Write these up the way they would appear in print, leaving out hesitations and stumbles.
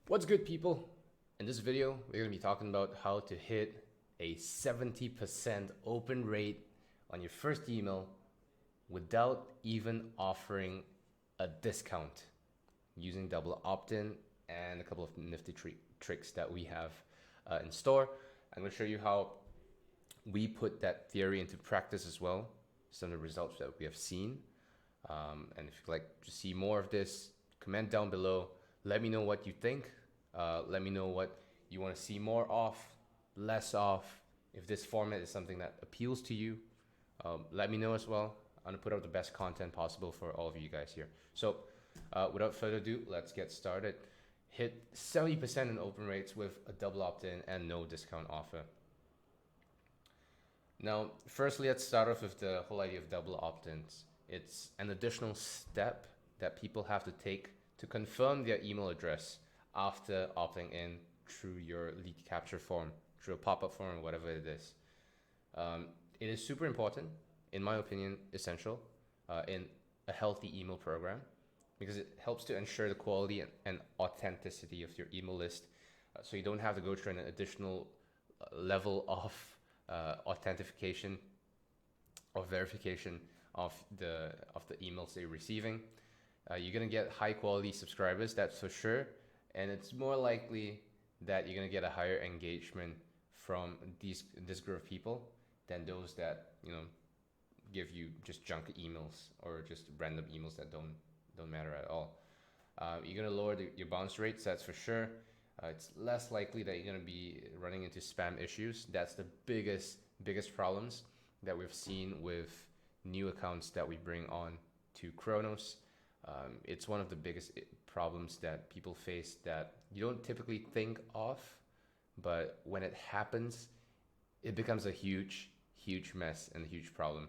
What's good, people? In this video, we're going to be talking about how to hit a 70% open rate on your first email without even offering a discount using double opt-in and a couple of nifty tricks that we have in store. I'm going to show you how we put that theory into practice as well, some of the results that we have seen. And if you'd like to see more of this, comment down below. Let me know what you think. Let me know what you want to see more of, less of. If this format is something that appeals to you, let me know as well. I'm going to put out the best content possible for all of you guys here. So without further ado, let's get started. Hit 70% in open rates with a double opt-in and no discount offer. Now, firstly, let's start off with the whole idea of double opt-ins. It's an additional step that people have to take to confirm their email address after opting in through your lead capture form, through a pop-up form, whatever it is. It is super important, in my opinion, essential in a healthy email program because it helps to ensure the quality and authenticity of your email list, so you don't have to go through an additional level of authentication or verification of the emails that you're receiving. You're gonna get high quality subscribers, that's for sure, and it's more likely that you're gonna get a higher engagement from this group of people than those that give you just junk emails or just random emails that don't matter at all. You're gonna lower your bounce rates, that's for sure. It's less likely that you're gonna be running into spam issues. That's the biggest problems that we've seen with new accounts that we bring on to Chronos. It's one of the biggest problems that people face that you don't typically think of, but when it happens, it becomes a huge mess and a huge problem.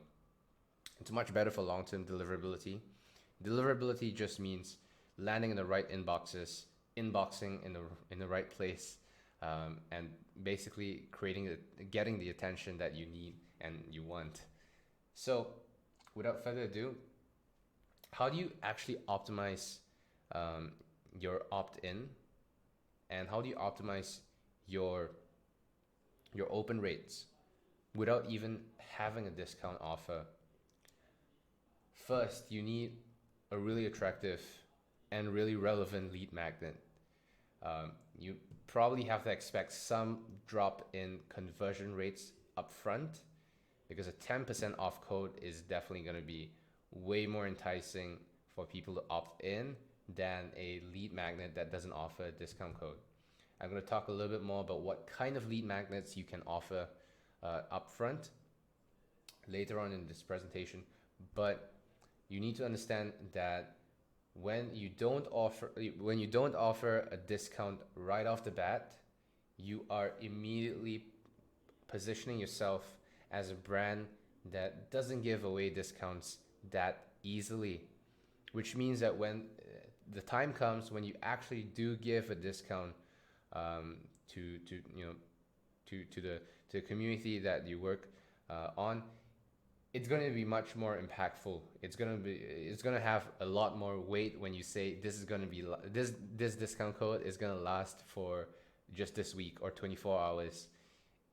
It's much better for long-term deliverability. Deliverability just means landing in the right inboxes, inboxing in the right place, and basically getting the attention that you need and you want. So, without further ado, how do you actually optimize your opt-in, and how do you optimize your open rates without even having a discount offer? First, you need a really attractive and really relevant lead magnet. You probably have to expect some drop in conversion rates up front because a 10% off code is definitely going to be way more enticing for people to opt in than a lead magnet that doesn't offer a discount code. I'm going to talk a little bit more about what kind of lead magnets you can offer upfront later on in this presentation, but you need to understand that when you don't offer a discount right off the bat, you are immediately positioning yourself as a brand that doesn't give away discounts that easily, which means that when the time comes when you actually do give a discount to the community that you work on, it's going to be much more impactful. It's going to have a lot more weight when you say this is going to be this discount code is going to last for just this week or 24 hours.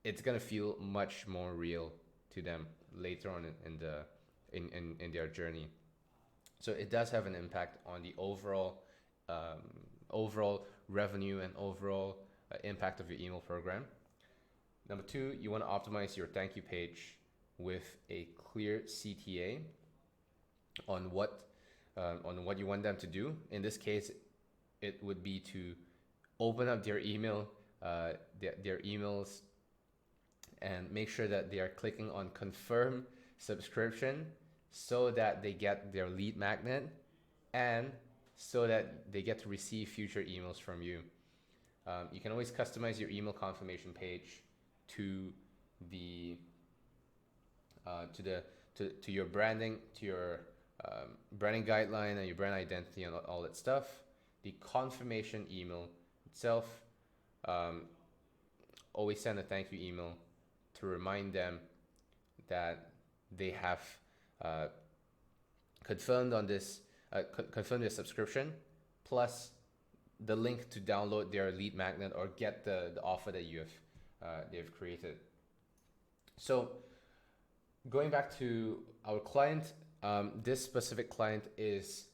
It's going to feel much more real to them later on in their journey. So it does have an impact on the overall revenue and overall impact of your email program. Number two, you want to optimize your thank you page with a clear CTA on what you want them to do. In this case, it would be to open up their email, their emails, and make sure that they are clicking on confirm subscription so that they get their lead magnet and so that they get to receive future emails from you. You can always customize your email confirmation page to your branding, to your branding guideline and your brand identity and all that stuff. The confirmation email itself, always send a thank you email to remind them that they have confirmed on this, confirmed their subscription, plus the link to download their lead magnet or get the offer that they've created. So going back to our client, this specific client is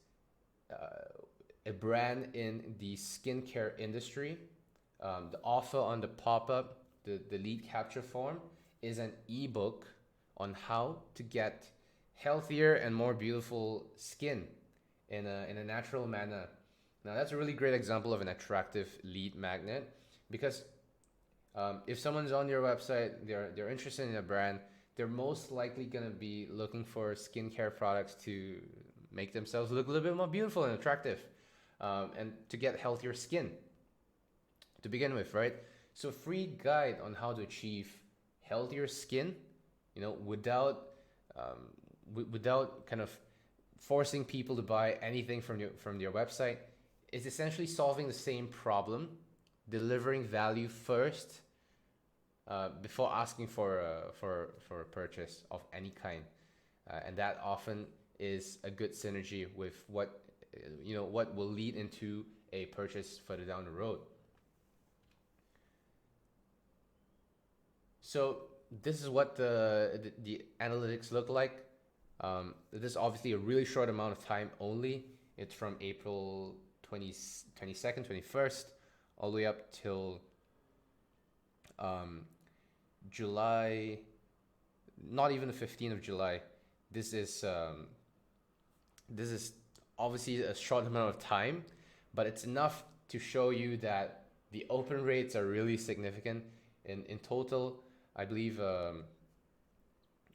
a brand in the skincare industry. The offer on the pop-up, the lead capture form, is an ebook on how to get healthier and more beautiful skin in a natural manner. Now that's a really great example of an attractive lead magnet, because if someone's on your website, they're interested in a brand, they're most likely gonna be looking for skincare products to make themselves look a little bit more beautiful and attractive, and to get healthier skin to begin with, right? So free guide on how to achieve healthier skin, without without kind of forcing people to buy anything from your website, is essentially solving the same problem, delivering value first, before asking for a purchase of any kind, and that often is a good synergy with what will lead into a purchase further down the road. So this is what the analytics look like. This is obviously a really short amount of time only. It's from April 22nd, 21st, all the way up till July, not even the 15th of July. This is obviously a short amount of time, but it's enough to show you that the open rates are really significant. In total, I believe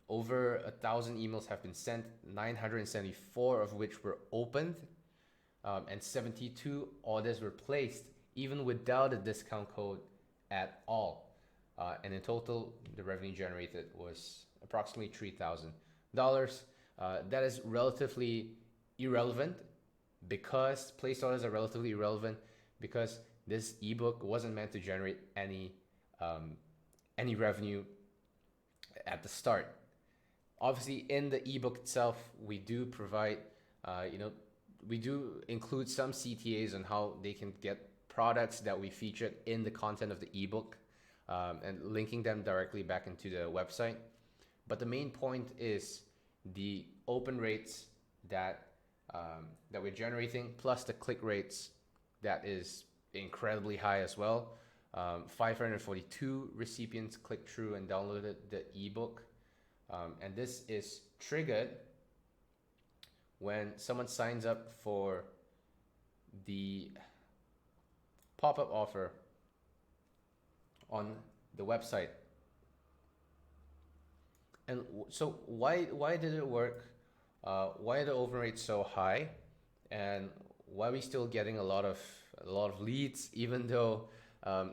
over 1,000 emails have been sent, 974 of which were opened, and 72 orders were placed, even without a discount code at all. And in total, the revenue generated was approximately $3,000. That is relatively irrelevant, because placed orders are relatively irrelevant because this ebook wasn't meant to generate any revenue at the start. Obviously, in the ebook itself, we do provide, we do include some CTAs on how they can get products that we featured in the content of the ebook, and linking them directly back into the website. But the main point is the open rates that we're generating, plus the click rates that is incredibly high as well. 542 recipients clicked through and downloaded the ebook, and this is triggered when someone signs up for the pop-up offer on the website. And so why did it work? Why are the open rates so high, and why are we still getting a lot of leads, even though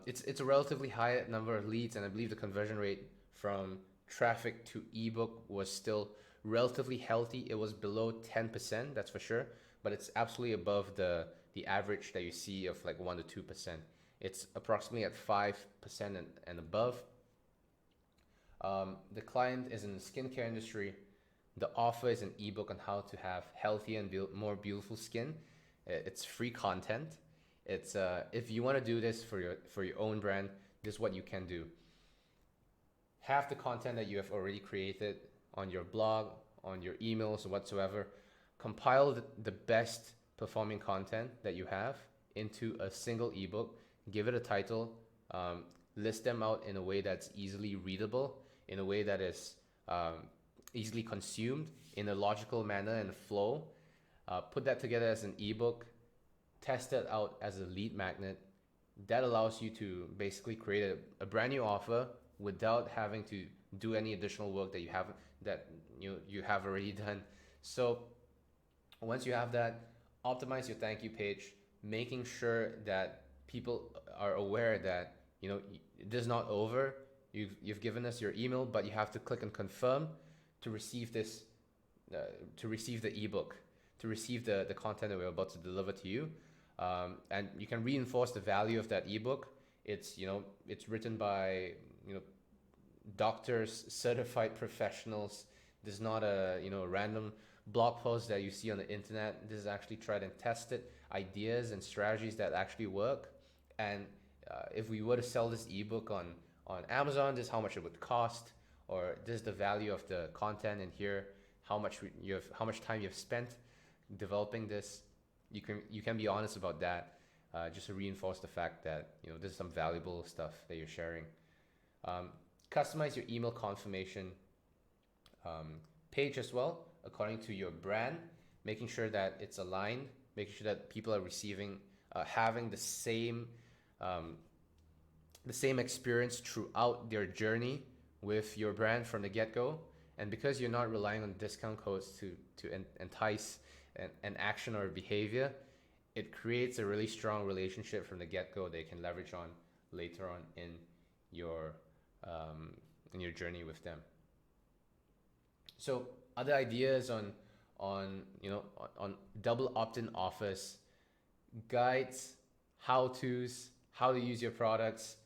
it's a relatively high number of leads, and I believe the conversion rate from traffic to ebook was still relatively healthy. It was below 10%, that's for sure, but it's absolutely above the average that you see of like 1 to 2%. It's approximately at 5% and above. The client is in the skincare industry. The offer is an ebook on how to have healthy and more beautiful skin. It's free content. It's if you want to do this for your own brand, this is what you can do. Have the content that you have already created on your blog, on your emails, or whatsoever. Compile the best performing content that you have into a single ebook. Give it a title. List them out in a way that's easily readable, in a way that is easily consumed, in a logical manner and flow. Put that together as an ebook. Test it out as a lead magnet. That allows you to basically create a brand new offer without having to do any additional work that you have already done. So once you have that, optimize your thank you page, making sure that people are aware that this is not over. You've given us your email, but you have to click and confirm to receive this, to receive the ebook, to receive the content that we're about to deliver to you. And you can reinforce the value of that ebook. It's written by doctors, certified professionals. This is not a random blog post that you see on the internet. This is actually tried and tested. ideas and strategies that actually work. And if we were to sell this ebook on Amazon, this is how much it would cost, or this is the value of the content in here, how much time you've spent developing this. You can be honest about that, just to reinforce the fact that this is some valuable stuff that you're sharing. Customize your email confirmation page as well according to your brand, making sure that it's aligned, making sure that people are receiving, having the same experience throughout their journey with your brand from the get-go. And because you're not relying on discount codes to entice an action or behavior, it creates a really strong relationship from the get-go they can leverage on later on in your journey with them. So other ideas on double opt-in offers, guides, how-tos, how to use your products.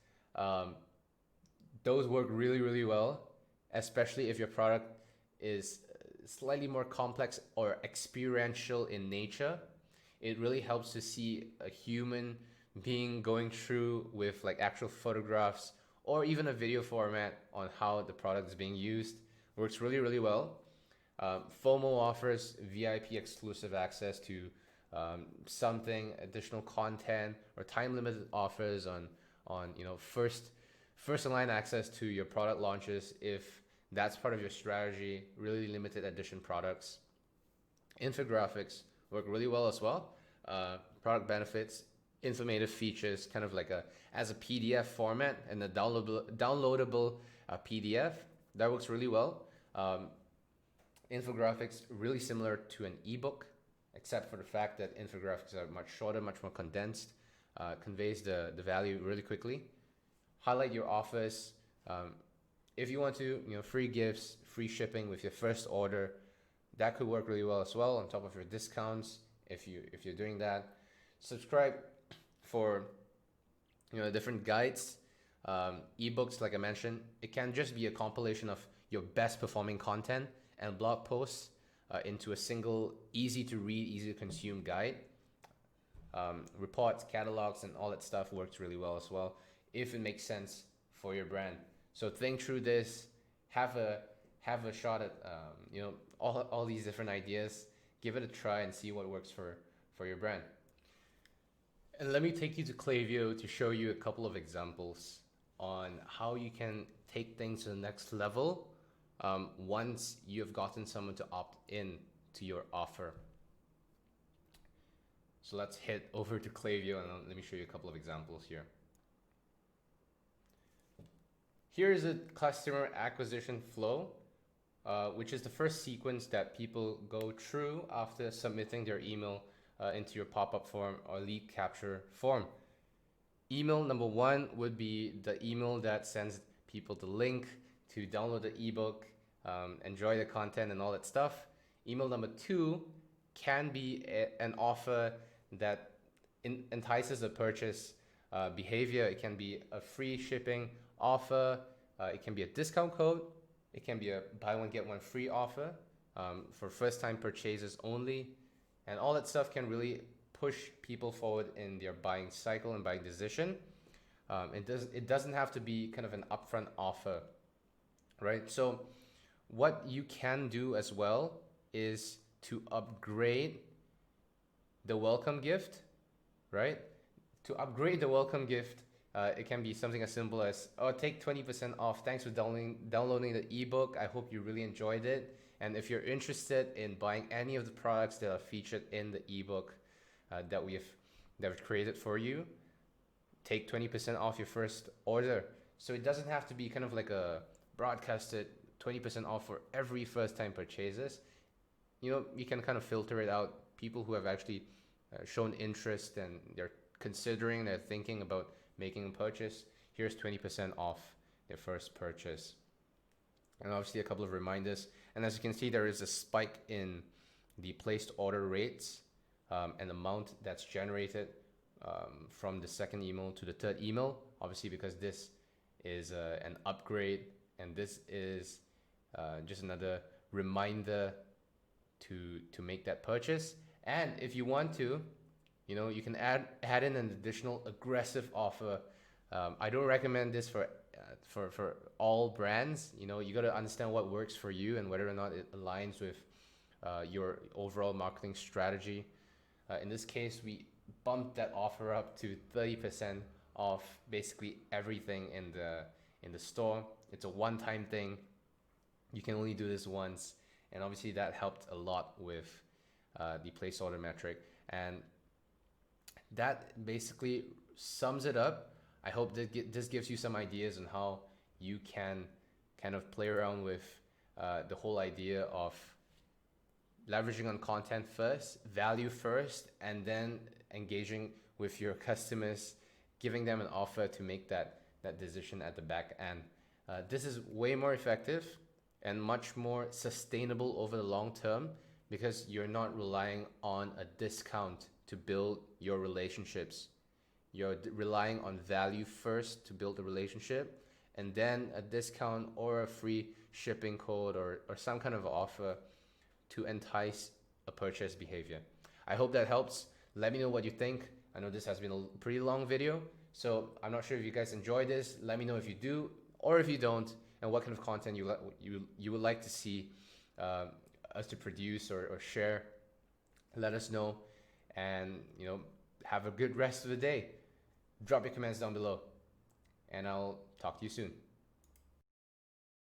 Those work really, really well, especially if your product is slightly more complex or experiential in nature. It really helps to see a human being going through with like actual photographs or even a video format on how the product is being used. Works really, really well. FOMO offers VIP exclusive access to something, additional content, or time limited offers on first in line access to your product launches if that's part of your strategy. Really limited edition products. Infographics work really well as well. Product benefits, informative features, kind of like as a PDF format and a downloadable PDF. That works really well. Infographics really similar to an ebook, except for the fact that infographics are much shorter, much more condensed, conveys the value really quickly. Highlight your offers. If you want to, free gifts, free shipping with your first order, that could work really well as well on top of your discounts if you're doing that. Subscribe for different guides, ebooks like I mentioned. It can just be a compilation of your best performing content and blog posts into a single easy to read, easy to consume guide. Reports, catalogs, and all that stuff works really well as well if it makes sense for your brand. So think through this, have a shot at all these different ideas, give it a try and see what works for your brand. And let me take you to Klaviyo to show you a couple of examples on how you can take things to the next level once you've gotten someone to opt in to your offer. So let's head over to Klaviyo and let me show you a couple of examples here. Here is a customer acquisition flow, which is the first sequence that people go through after submitting their email into your pop-up form or lead capture form. Email number 1 would be the email that sends people the link to download the ebook, enjoy the content and all that stuff. Email number 2 can be an offer that entices a purchase behavior. It can be a free shipping offer, it can be a discount code, it can be a buy one get one free offer for first time purchases only, and all that stuff can really push people forward in their buying cycle and buying decision. It doesn't have to be kind of an upfront offer, right? So what you can do as well is to upgrade the welcome gift, right? To upgrade the welcome gift, it can be something as simple as, take 20% off. Thanks for downloading the ebook. I hope you really enjoyed it. And if you're interested in buying any of the products that are featured in the ebook that we've created for you, take 20% off your first order. So it doesn't have to be kind of like a broadcasted 20% off for every first time purchases. You can kind of filter it out. People who have actually shown interest and they're thinking about making a purchase, here's 20% off their first purchase. And obviously a couple of reminders. And as you can see, there is a spike in the placed order rates and amount that's generated from the second email to the third email, obviously because this is an upgrade and this is just another reminder to make that purchase. And if you want to, You know, you can add in an additional aggressive offer. I don't recommend this for all brands. You know, you got to understand what works for you and whether or not it aligns with your overall marketing strategy. In this case, we bumped that offer up to 30% off basically everything in the store. It's a one-time thing. You can only do this once, and obviously that helped a lot with the place order metric. And that basically sums it up. I hope that this gives you some ideas on how you can kind of play around with the whole idea of leveraging on content first, value first, and then engaging with your customers, giving them an offer to make that decision at the back end. This is way more effective and much more sustainable over the long term because you're not relying on a discount to build your relationships. You're relying on value first to build a relationship, and then a discount or a free shipping code or some kind of offer to entice a purchase behavior. I hope that helps. Let me know what you think. I know this has been a pretty long video, so I'm not sure if you guys enjoyed this. Let me know if you do or if you don't, and what kind of content you would like to see us to produce or share. Let us know, and have a good rest of the day. Drop your comments down below, and I'll talk to you soon.